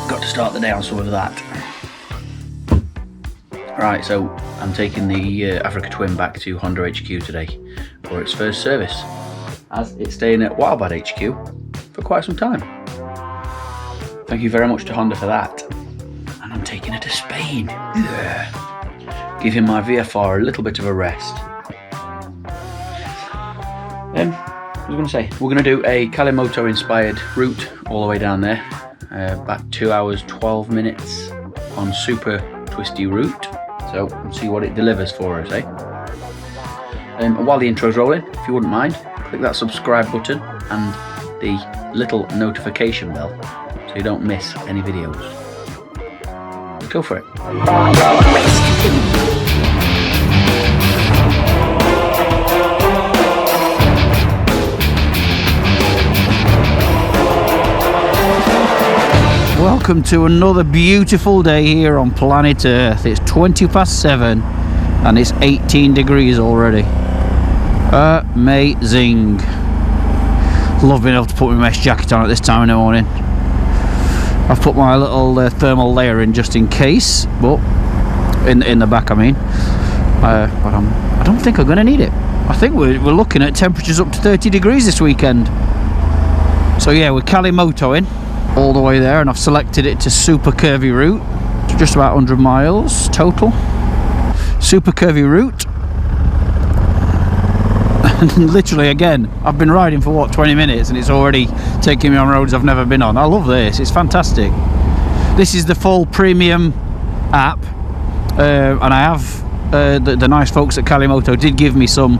Got to start the day on some of that. Right, so I'm taking the Africa Twin back to Honda HQ today for its first service, as it's staying at Wildbad HQ for quite some time. Thank you very much to Honda for that. And I'm taking it to Spain. Yeah. Giving my VFR a little bit of a rest. I was going to say, we're going to do a Calimoto inspired route all the way down there. About 2 hours 12 minutes on super twisty route. So let's see what it delivers for us, eh? And while the intro's rolling, if you wouldn't mind, click that subscribe button and the little notification bell so you don't miss any videos. Let's go for it. Welcome to another beautiful day here on planet Earth. It's 7:20 and it's 18 degrees already. Amazing. Love being able to put my mesh jacket on at this time in the morning. I've put my little thermal layer in just in case, but in the back I mean. But I don't think I'm going to need it. I think we're looking at temperatures up to 30 degrees this weekend. So yeah, we're Calimotoing all the way there, and I've selected it to super curvy route. It's just about 100 miles total. Super curvy route. And literally again, I've been riding for what, 20 minutes and it's already taking me on roads I've never been on. I love this, it's fantastic. This is the full premium app, and I have the nice folks at Calimoto did give me some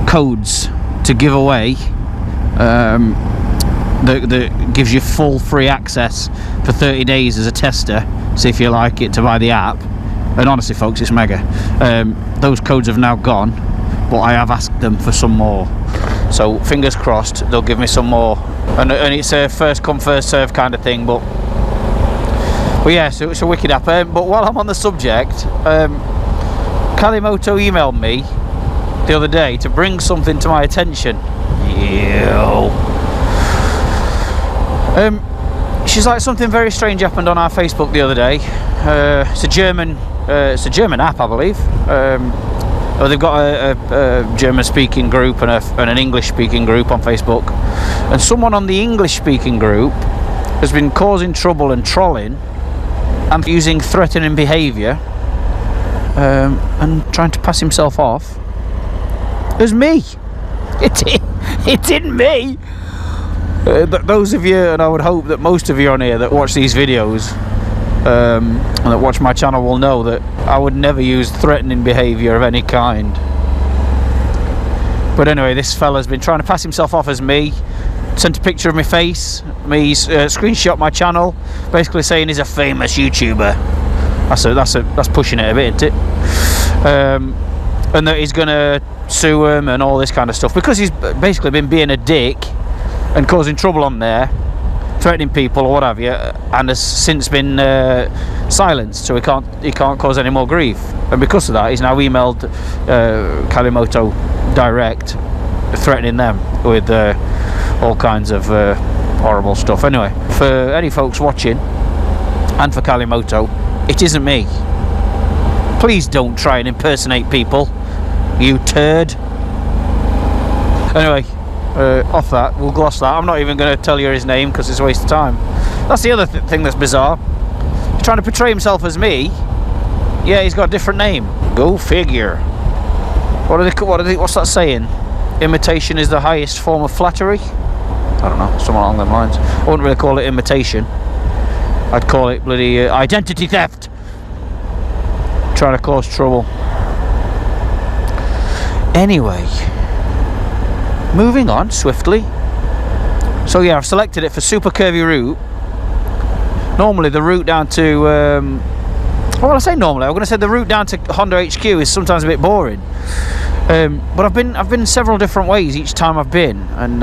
codes to give away. That gives you full free access for 30 days as a tester, so if you like it, to buy the app. And honestly folks, it's mega. Those codes have now gone, but I have asked them for some more, so fingers crossed they'll give me some more, and it's a first come first serve kind of thing, but yeah, so it's a wicked app. But while I'm on the subject, Calimoto emailed me the other day to bring something to my attention. She's like, something very strange happened on our Facebook the other day. It's a German app, I believe. They've got a German-speaking group and an English-speaking group on Facebook. And someone on the English-speaking group has been causing trouble and trolling and using threatening behaviour and trying to pass himself off as me. It didn't me. Those of you, and I would hope that most of you on here that watch these videos and that watch my channel will know that I would never use threatening behaviour of any kind. But anyway, this fella's been trying to pass himself off as me, sent a picture of my face, screenshot my channel, basically saying he's a famous YouTuber. That's pushing it a bit, isn't it? And that he's going to sue him and all this kind of stuff, because he's basically been being a dick and causing trouble on there, threatening people or what have you, and has since been silenced, so he can't cause any more grief. And because of that, he's now emailed Calimoto direct, threatening them with all kinds of horrible stuff. Anyway, for any folks watching, and for Calimoto, it isn't me. Please don't try and impersonate people, you turd. Anyway, off that, we'll gloss that. I'm not even going to tell you his name because it's a waste of time. That's the other thing that's bizarre. He's trying to portray himself as me. Yeah, he's got a different name. Go figure. What's that saying? Imitation is the highest form of flattery? I don't know, something along them lines. I wouldn't really call it imitation. I'd call it bloody identity theft. Trying to cause trouble. Anyway, moving on swiftly. So yeah, I've selected it for super curvy route. Normally the route down to well, I say normally, I'm going to say the route down to Honda HQ is sometimes a bit boring, but I've been several different ways each time I've been, and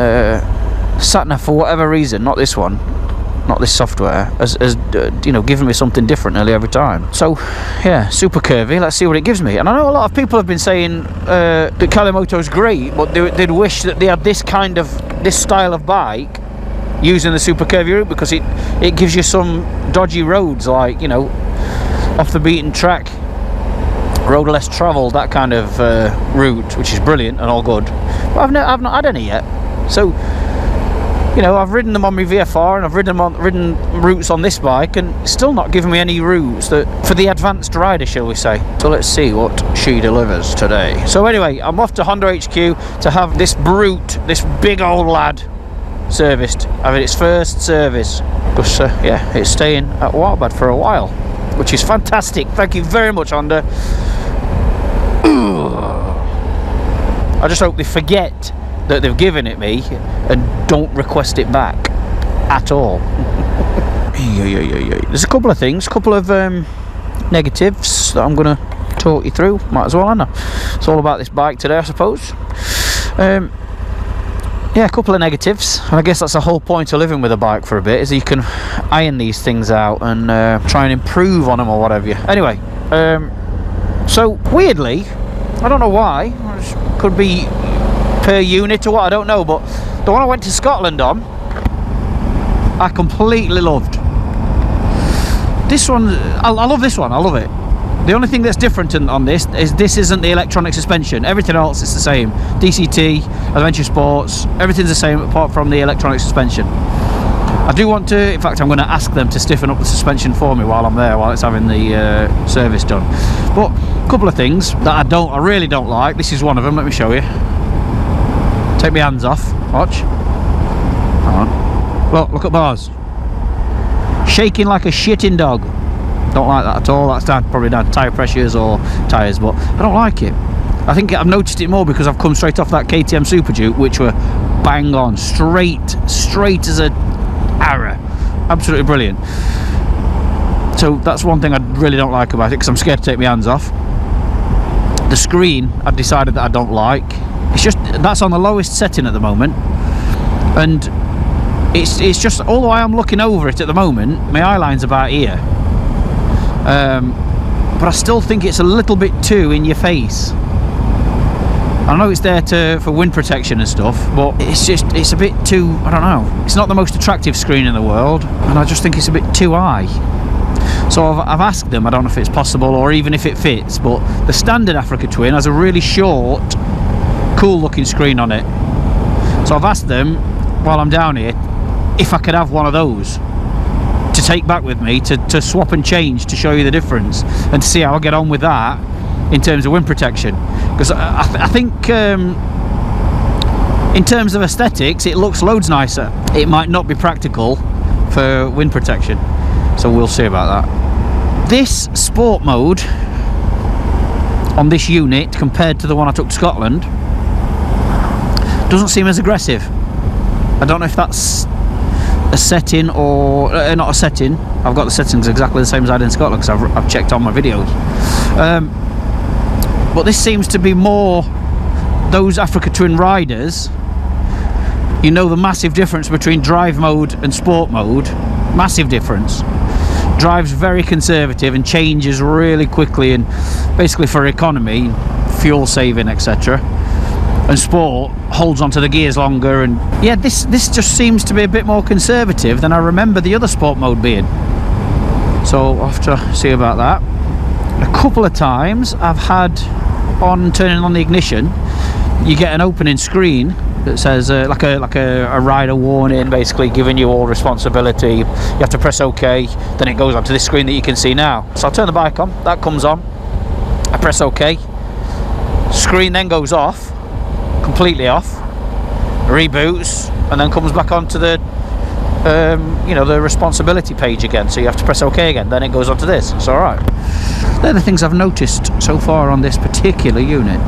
Satnav, for whatever reason, not this one, not this software, has you know, given me something different nearly every time. So yeah, super curvy, let's see what it gives me. And I know a lot of people have been saying that Calimoto's great, but they'd wish that they had this style of bike using the super curvy route, because it gives you some dodgy roads, like, you know, off the beaten track, road less travelled, that kind of route, which is brilliant and all good. But I've not had any yet. So, you know, I've ridden them on my VFR, and I've ridden routes on this bike, and still not giving me any routes that for the advanced rider, shall we say. So let's see what she delivers today. So anyway, I'm off to Honda HQ to have this brute, this big old lad, serviced, having its first service, because yeah, it's staying at Wildbad for a while, which is fantastic. Thank you very much, Honda. I just hope they forget that they've given it me and don't request it back at all. There's a couple of things, couple of negatives that I'm going to talk you through. Might as well, Anna. It's all about this bike today, I suppose. Yeah, a couple of negatives, and I guess that's the whole point of living with a bike for a bit, is you can iron these things out and try and improve on them or whatever. Anyway, so weirdly, I don't know why, could be per unit or what, I don't know, but the one I went to Scotland on, I completely loved. This one, I love this one, I love it. The only thing that's different on this is this isn't the electronic suspension. Everything else is the same. DCT, Adventure Sports, everything's the same apart from the electronic suspension. I do want to, in fact I'm going to ask them to stiffen up the suspension for me while I'm there, while it's having the service done. But a couple of things that I really don't like. This is one of them, let me show you. Take my hands off, watch. Hang on. Look at bars. Shaking like a shitting dog. Don't like that at all. That's probably down to tyre pressures or tyres, but I don't like it. I think I've noticed it more because I've come straight off that KTM Super Duke, which were bang on, straight as a arrow. Absolutely brilliant. So that's one thing I really don't like about it, because I'm scared to take my hands off. The screen, I've decided that I don't like. It's just, that's on the lowest setting at the moment, and it's just, although I am looking over it at the moment, my eye line's about here. But I still think it's a little bit too in your face. I know it's there for wind protection and stuff, but it's a bit too, I don't know, it's not the most attractive screen in the world, and I just think it's a bit too high. So I've asked them, I don't know if it's possible or even if it fits, but the standard Africa Twin has a really short, cool looking screen on it. So I've asked them while I'm down here if I could have one of those to take back with me to swap and change, to show you the difference and to see how I get on with that in terms of wind protection, because I think in terms of aesthetics it looks loads nicer. It might not be practical for wind protection, so we'll see about that. This sport mode on this unit compared to the one I took to Scotland doesn't seem as aggressive. I don't know if that's a setting or not a setting. I've got the settings exactly the same as I did in Scotland, because I've checked on my videos. But this seems to be more those Africa Twin riders. You know the massive difference between drive mode and sport mode. Massive difference. Drives very conservative and changes really quickly, and basically for economy, fuel saving, etc. And sport holds onto the gears longer, and yeah, this just seems to be a bit more conservative than I remember the other sport mode being. So I'll have to see about that. A couple of times I've had, on turning on the ignition, you get an opening screen that says like a rider warning, basically giving you all responsibility. You have to press OK, then it goes onto this screen that you can see now. So I'll turn the bike on, that comes on, I press OK, screen then goes off, completely off, reboots, and then comes back onto the you know, the responsibility page again. So you have to press OK again, then it goes onto this. It's alright. They're the things I've noticed so far on this particular unit.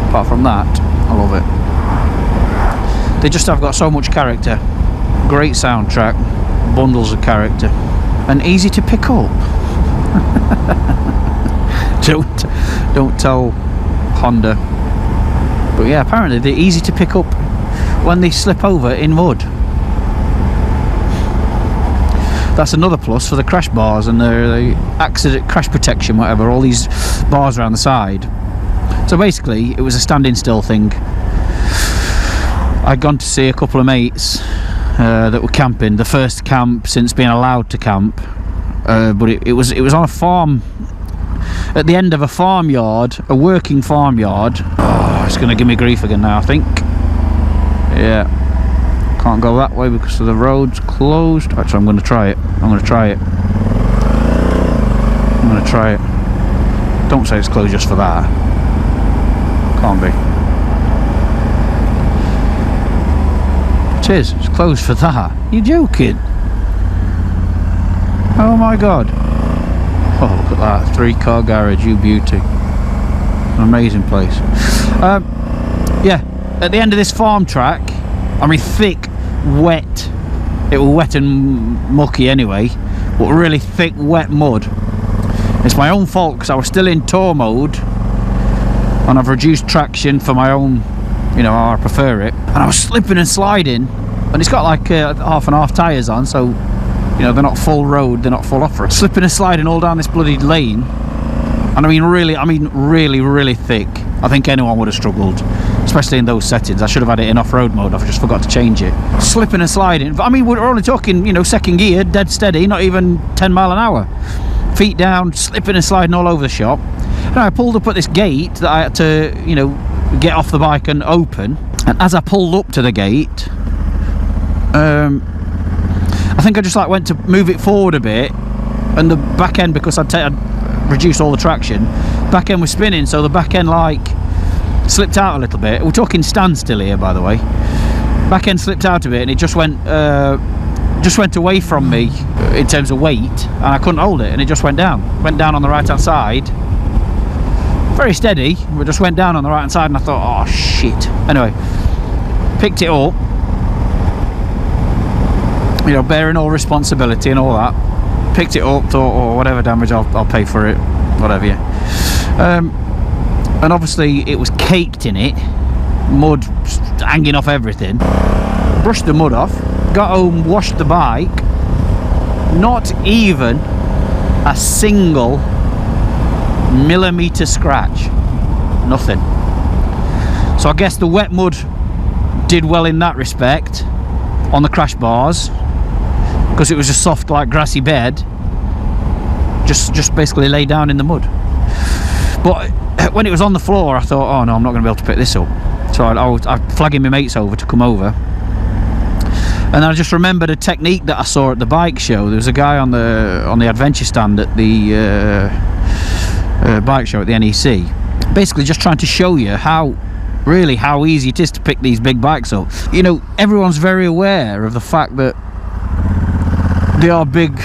Apart from that, I love it. They just have got so much character. Great soundtrack, bundles of character, and easy to pick up. Don't tell Honda. But yeah, apparently they're easy to pick up when they slip over in mud. That's another plus for the crash bars and the accident crash protection, whatever, all these bars around the side. So basically it was a standing still thing. I'd gone to see a couple of mates that were camping. The first camp since being allowed to camp, but it was on a farm, at the end of a farmyard, a working farmyard. Oh, it's going to give me grief again now, I think. Yeah, can't go that way because of the road's closed. Actually, I'm going to try it. Don't say it's closed just for that. Can't be. It is. It's closed for that. You're joking? Oh my god. Oh, look at that. 3-car garage, you beauty. An amazing place. Yeah, at the end of this farm track, I mean thick, wet. It was wet and mucky anyway, but really thick, wet mud. It's my own fault because I was still in tour mode and I've reduced traction for my own, you know, how I prefer it. And I was slipping and sliding, and it's got like half and half tyres on, so you know, they're not full road, they're not full off-road. Slipping and sliding all down this bloody lane, and I mean really thick. I think anyone would have struggled, especially in those settings. I should have had it in off-road mode. I've just forgot to change it. Slipping and sliding. I mean, we're only talking, you know, second gear, dead steady, not even 10 mile an hour. Feet down, slipping and sliding all over the shop. And I pulled up at this gate that I had to, you know, get off the bike and open. And as I pulled up to the gate, I think I just like went to move it forward a bit, and the back end, because I'd reduced all the traction, back end was spinning, so the back end like slipped out a little bit. We're talking standstill here, by the way. Back end slipped out a bit, and it just went away from me in terms of weight, and I couldn't hold it, and it just went down on the right hand side, very steady, but just went down on the right hand side, and I thought, oh shit. Anyway, picked it up, you know, bearing all responsibility and all that. Picked it up, thought, oh, whatever damage, I'll pay for it, whatever. Yeah. And obviously it was caked in it, mud hanging off everything. Brushed the mud off, got home, washed the bike. Not even a single millimetre scratch. Nothing. So I guess the wet mud did well in that respect on the crash bars, because it was a soft, like grassy bed, just basically lay down in the mud. But when it was on the floor, I thought, oh no, I'm not going to be able to pick this up. So I was flagging my mates over to come over, and I just remembered a technique that I saw at the bike show. There was a guy on the adventure stand at the bike show at the NEC, basically just trying to show you how easy it is to pick these big bikes up. You know, everyone's very aware of the fact that they are big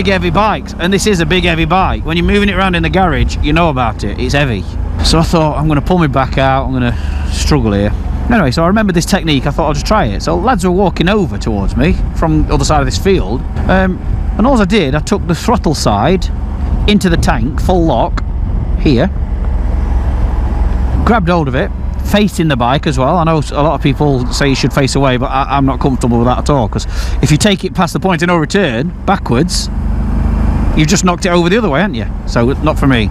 heavy bikes, and this is a big heavy bike. When you're moving it around in the garage, you know about it, it's heavy. So I thought, I'm going to pull my back out, I'm going to struggle here. Anyway, so I remembered this technique, I thought I'll just try it. So lads were walking over towards me from the other side of this field, and all I did, I took the throttle side into the tank, full lock, here, grabbed hold of it, facing the bike as well. I know a lot of people say you should face away, but I'm not comfortable with that at all, because if you take it past the point of no return, backwards, you've just knocked it over the other way, haven't you? So not for me.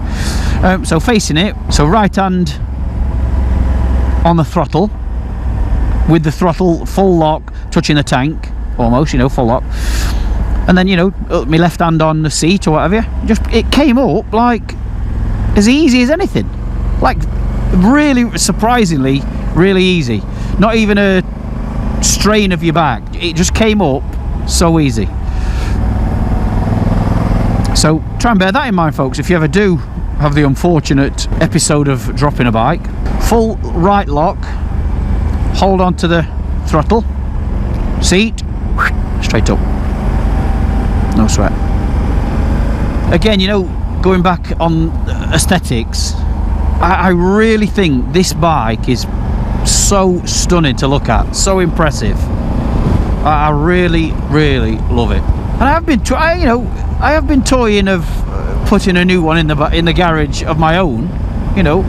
So facing it, so right hand on the throttle, with the throttle full lock, touching the tank, almost, you know, full lock. And then, you know, my left hand on the seat or whatever. It came up like as easy as anything. Like, really, surprisingly, really easy. Not even a strain of your back. It just came up so easy. So try and bear that in mind, folks, if you ever do have the unfortunate episode of dropping a bike. Full right lock, hold on to the throttle, seat, straight up, no sweat. Again, you know, going back on aesthetics, I really think this bike is so stunning to look at, so impressive. I really love it. And I have been toying of putting a new one in the garage of my own, you know.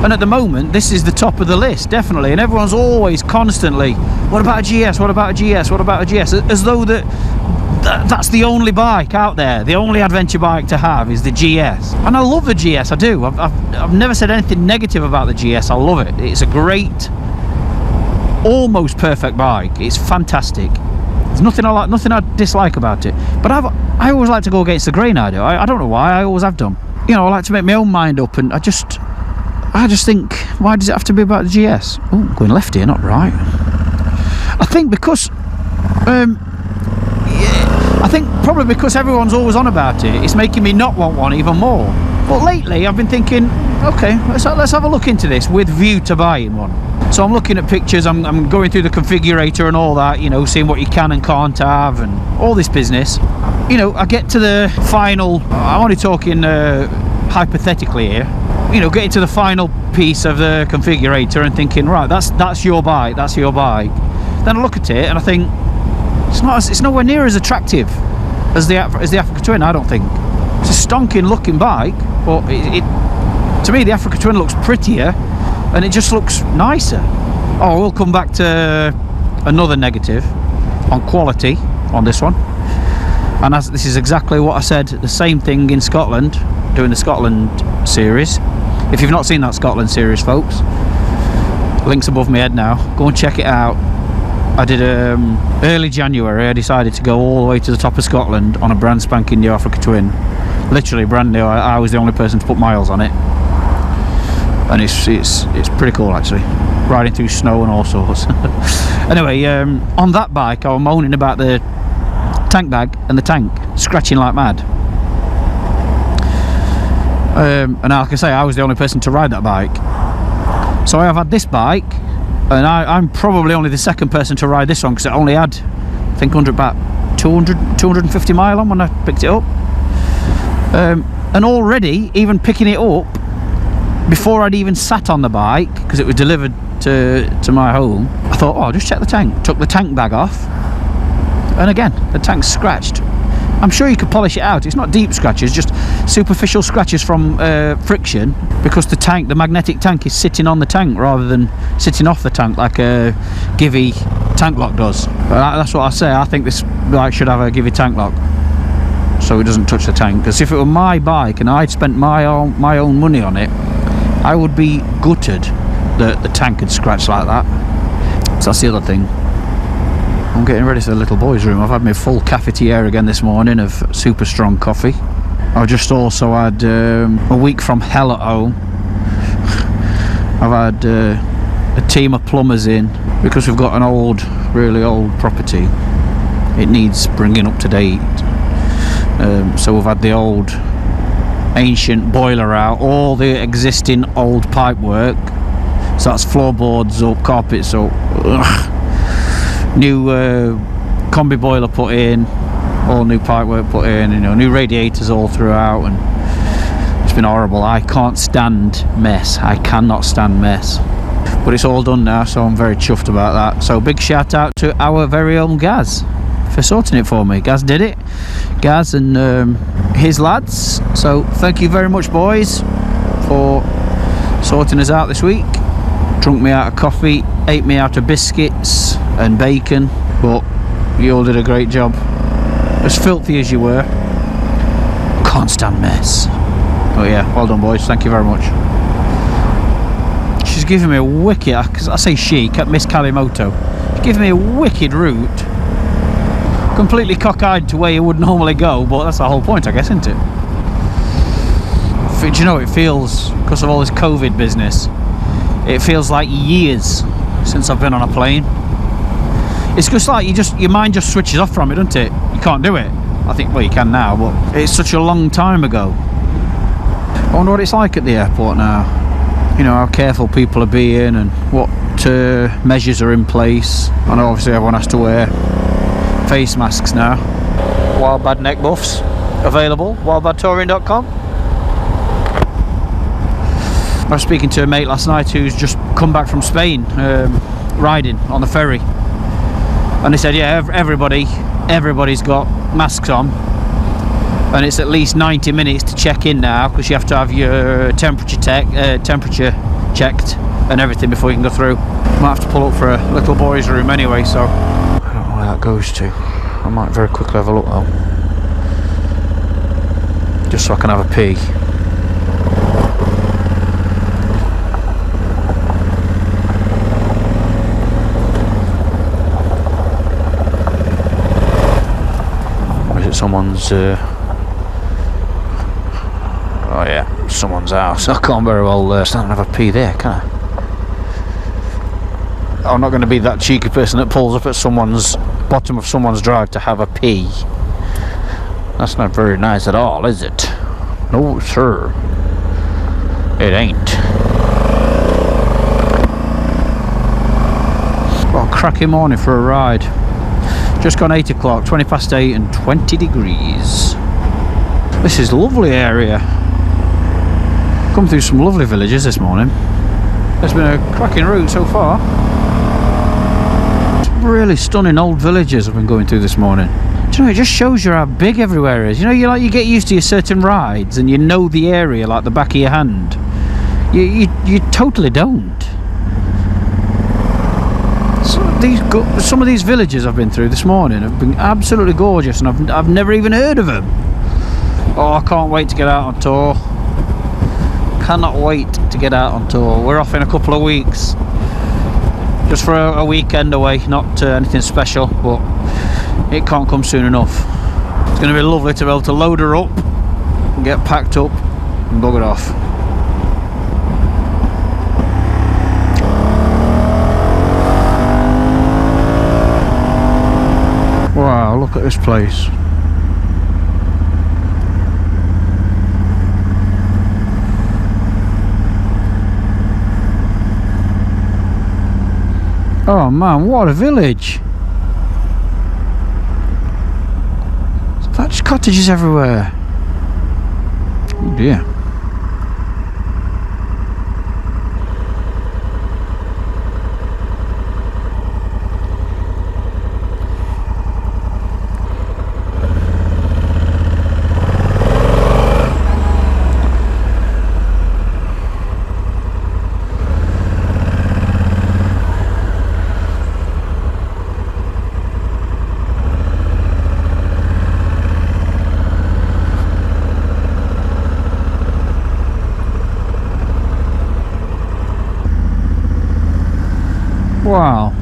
And at the moment, this is the top of the list, definitely. And everyone's always constantly, what about a GS? What about a GS? What about a GS? As though that's the only bike out there, the only adventure bike to have is the GS. And I love the GS, I do. I've never said anything negative about the GS. I love it. It's a great almost perfect bike. It's fantastic. There's nothing I dislike about it. But I always like to go against the grain. I do. I don't know why. I always have done. You know, I like to make my own mind up, and I just think, why does it have to be about the GS? Oh, going left here, not right. I think because I think probably because everyone's always on about it, it's making me not want one even more. But lately I've been thinking, okay, let's have a look into this with view to buying one. So I'm looking at pictures, I'm going through the configurator and all that, you know, seeing what you can and can't have and all this business. You know, I get to the final, I'm only talking hypothetically here, you know, getting to the final piece of the configurator and thinking, right, that's your bike, that's your bike. Then I look at it and I think, it's nowhere near as attractive as the Africa Twin, I don't think. It's a stonking looking bike, but to me the Africa Twin looks prettier and it just looks nicer. Oh, we'll come back to another negative on quality on this one, and this is exactly what I said, the same thing in Scotland, doing the Scotland series. If you've not seen that Scotland series, folks, links above my head now, go and check it out. I did early January. I decided to go all the way to the top of Scotland on a brand spanking new Africa Twin, literally brand new. I was the only person to put miles on it, and it's pretty cool actually, riding through snow and all sorts. Anyway, on that bike I was moaning about the tank bag and the tank scratching like mad, and like I say, I was the only person to ride that bike. So I have had this bike, and I'm probably only the second person to ride this one, because it only had, I think, about 250 mile on when I picked it up. And already, even picking it up, before I'd even sat on the bike, because it was delivered to my home, I thought, oh, I'll just check the tank. Took the tank bag off, and again, the tank's scratched. I'm sure you could polish it out. It's not deep scratches, just superficial scratches from friction, because the magnetic tank is sitting on the tank rather than sitting off the tank like a Givey tank lock does. But that's what I say. I think this bike should have a Givey tank lock, so it doesn't touch the tank. Because if it were my bike and I'd spent my own money on it, I would be gutted that the tank had scratched like that. So that's the other thing. I'm getting ready for the little boy's room. I've had my full cafetiere again this morning of super strong coffee. I've just also had a week from hell at home. I've had a team of plumbers in, because we've got an really old property. It needs bringing up to date. So we've had the old ancient boiler out, all the existing old pipe work. So that's floorboards up, carpets up. Ugh. New combi boiler put in, all new pipework put in, you know, new radiators all throughout, and it's been horrible. I can't stand mess. I cannot stand mess. But it's all done now, so I'm very chuffed about that. So big shout out to our very own Gaz for sorting it for me. Gaz did it. Gaz and his lads. So thank you very much, boys, for sorting us out this week. Drunk me out of coffee, ate me out of biscuits and bacon, but you all did a great job. As filthy as you were, can't stand mess. Oh yeah, well done, boys, thank you very much. She's giving me a wicked, I say she, Miss Calimoto, she's giving me a wicked route, completely cockeyed to where you would normally go, but that's the whole point, I guess, isn't it? Do you know, it feels, because of all this COVID business, it feels like years since I've been on a plane. It's just like your mind just switches off from it, doesn't it? You can't do it. I think, well, you can now, but it's such a long time ago. I wonder what it's like at the airport now. You know, how careful people are being and what measures are in place. I know obviously everyone has to wear face masks now. Wildbad neck buffs available, wildbadtouring.com. I was speaking to a mate last night who's just come back from Spain, riding on the ferry, and he said, yeah, everybody's got masks on, and it's at least 90 minutes to check in now, because you have to have your temperature checked and everything before you can go through. Might have to pull up for a little boy's room anyway, so I don't know where that goes to. I might very quickly have a look though, just so I can have a pee. someone's oh yeah, someone's house. I can't very well stand and have a pee there, can I? I'm not going to be that cheeky person that pulls up at someone's bottom of someone's drive to have a pee. That's not very nice at all, is it? No sir, it ain't. What a cracking morning for a ride. Just gone 8 o'clock, 20 past 8 and 20 degrees. This is a lovely area. Come through some lovely villages this morning. It's been a cracking route so far. It's really stunning old villages I've been going through this morning. Do you know, it just shows you how big everywhere is. You know, you get used to your certain rides and you know the area like the back of your hand. You totally don't. Some of these villages I've been through this morning have been absolutely gorgeous, and I've never even heard of them. Oh, I can't wait to get out on tour. Cannot wait to get out on tour. We're off in a couple of weeks, just for a weekend away, not anything special, but it can't come soon enough. It's going to be lovely to be able to load her up and get packed up and bug it off. Wow, look at this place. Oh man, what a village. Thatched cottages everywhere. Oh dear. Wow,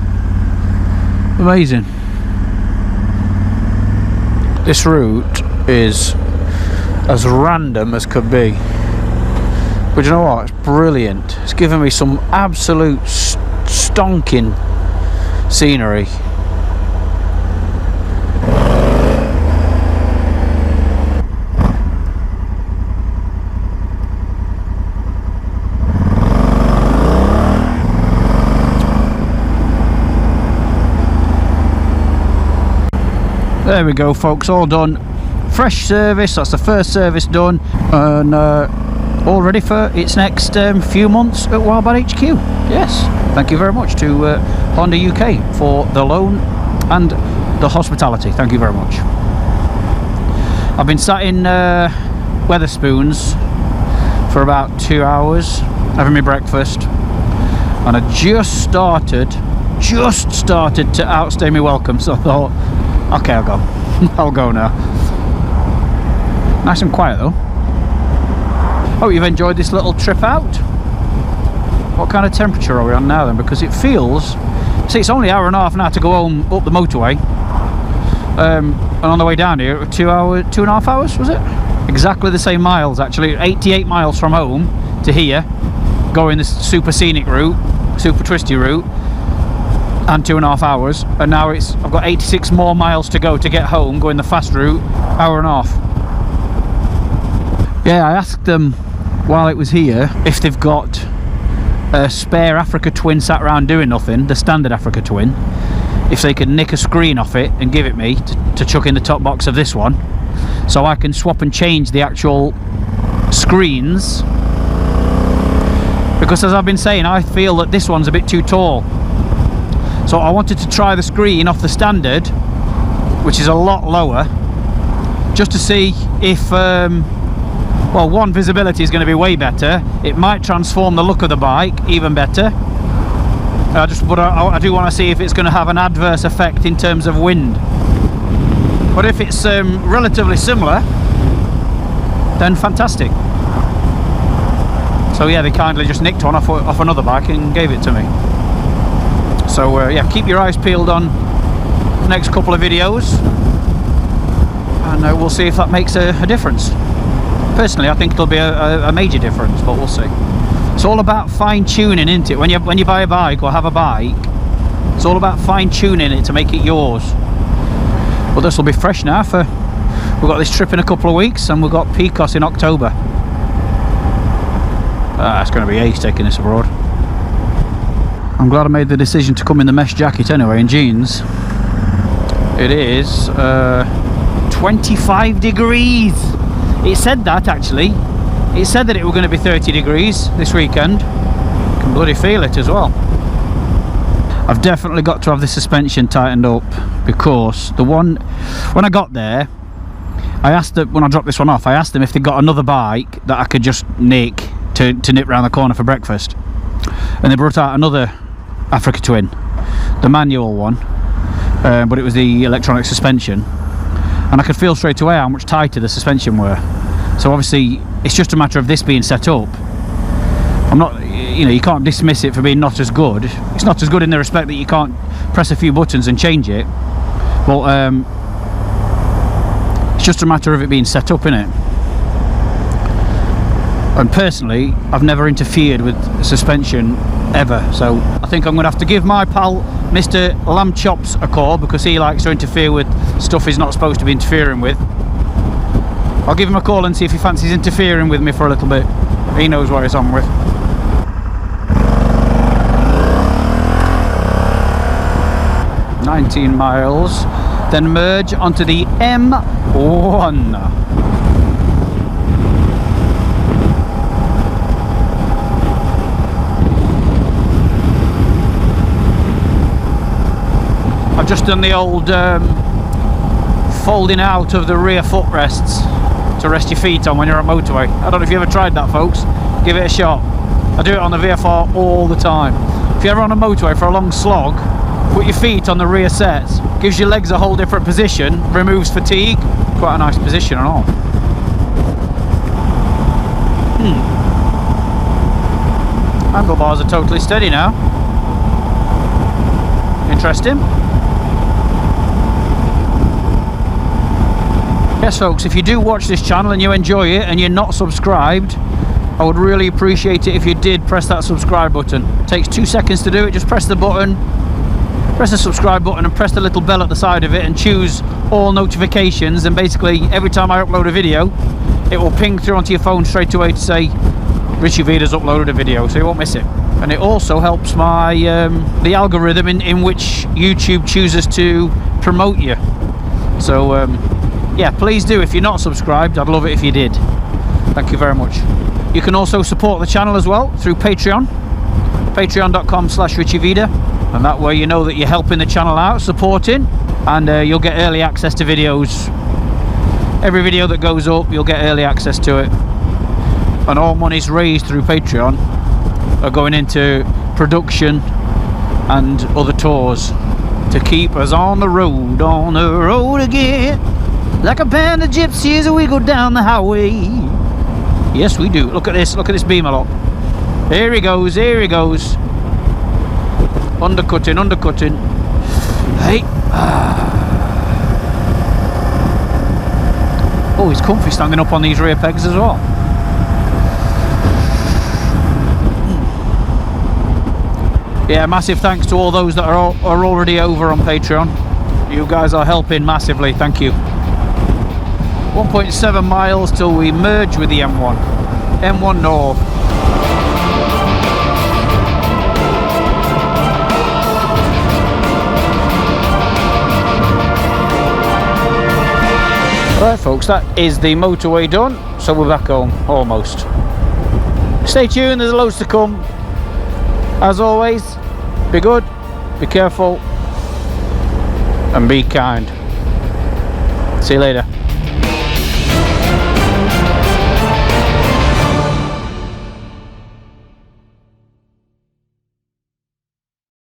amazing. This route is as random as could be, but you know what, it's brilliant. It's given me some absolute stonking scenery. There we go folks, all done. Fresh service, that's the first service done, and all ready for its next few months at Wildbad HQ. Yes, thank you very much to Honda UK for the loan and the hospitality. Thank you very much. I've been sat in Wetherspoons for about 2 hours having my breakfast, and I just started to outstay my welcome, so I thought, okay, I'll go. I'll go now. Nice and quiet though. Hope you've enjoyed this little trip out. What kind of temperature are we on now then? Because it feels... See, it's only an hour and a half now to go home up the motorway. And on the way down here, 2.5 hours, was it? Exactly the same miles actually. 88 miles from home to here, going this super scenic route, super twisty route. And 2.5 hours, and now I've got 86 more miles to go to get home, going the fast route, hour and a half. Yeah, I asked them while it was here if they've got a spare Africa Twin sat around doing nothing, the standard Africa Twin, if they could nick a screen off it and give it me to chuck in the top box of this one, so I can swap and change the actual screens, because as I've been saying, I feel that this one's a bit too tall. So I wanted to try the screen off the standard, which is a lot lower, just to see if, well, one, visibility is going to be way better. It might transform the look of the bike even better. But I do want to see if it's going to have an adverse effect in terms of wind. But if it's relatively similar, then fantastic. So yeah, they kindly just nicked one off another bike and gave it to me. So yeah, keep your eyes peeled on the next couple of videos. and we'll see if that makes a difference. Personally, I think it'll be a major difference, but we'll see. It's all about fine-tuning, isn't it? When you buy a bike or have a bike, it's all about fine-tuning it to make it yours. Well, this will be fresh now. We've got this trip in a couple of weeks, and we've got Picos in October. It's going to be ace taking this abroad. I'm glad I made the decision to come in the mesh jacket anyway, in jeans. It is 25 degrees. It said that, actually. It said that it was going to be 30 degrees this weekend. You can bloody feel it as well. I've definitely got to have the suspension tightened up, because when I got there, I asked them, when I dropped this one off, I asked them if they got another bike that I could just nick to nip round the corner for breakfast. And they brought out another Africa Twin, the manual one, but it was the electronic suspension. And I could feel straight away how much tighter the suspension were. So obviously it's just a matter of this being set up. I'm not, you can't dismiss it for being not as good. It's not as good in the respect that you can't press a few buttons and change it, but it's just a matter of it being set up, innit? And personally, I've never interfered with suspension ever, so I think I'm going to have to give my pal Mr. Lamb Chops a call, because he likes to interfere with stuff he's not supposed to be interfering with. I'll give him a call and see if he fancies interfering with me for a little bit. He knows what he's on with. "19 miles, then merge onto the M1. I've just done the old folding out of the rear footrests to rest your feet on when you're on motorway. I don't know if you ever tried that, folks. Give it a shot. I do it on the VFR all the time. If you're ever on a motorway for a long slog, put your feet on the rear sets. Gives your legs a whole different position, removes fatigue. Quite a nice position and all. Handlebars are totally steady now. Interesting. Yes, folks, if you do watch this channel and you enjoy it and you're not subscribed, I would really appreciate it if you did press that subscribe button. It takes 2 seconds to do it. Just press the button, press the subscribe button, and press the little bell at the side of it, and choose all notifications. And basically, every time I upload a video, it will ping through onto your phone straight away to say Richie Vida's uploaded a video, so you won't miss it. And it also helps my the algorithm in which YouTube chooses to promote you. So yeah, please do. If you're not subscribed, I'd love it if you did. Thank you very much. You can also support the channel as well through Patreon, patreon.com/RichieVida, and that way you know that you're helping the channel out, supporting, and you'll get early access to videos. Every video that goes up, you'll get early access to it, and all monies raised through Patreon are going into production and other tours to keep us on the road again. Like a band of gypsies, we go down the highway. Yes, we do. Look at this beam a lot. Here he goes, Undercutting. Hey. Oh, he's comfy standing up on these rear pegs as well. Yeah, massive thanks to all those that are already over on Patreon. You guys are helping massively, thank you. 1.7 miles till we merge with the M1. M1 North. Right, folks, that is the motorway done, so we're back home, almost. Stay tuned, there's loads to come. As always, be good, be careful, and be kind. See you later.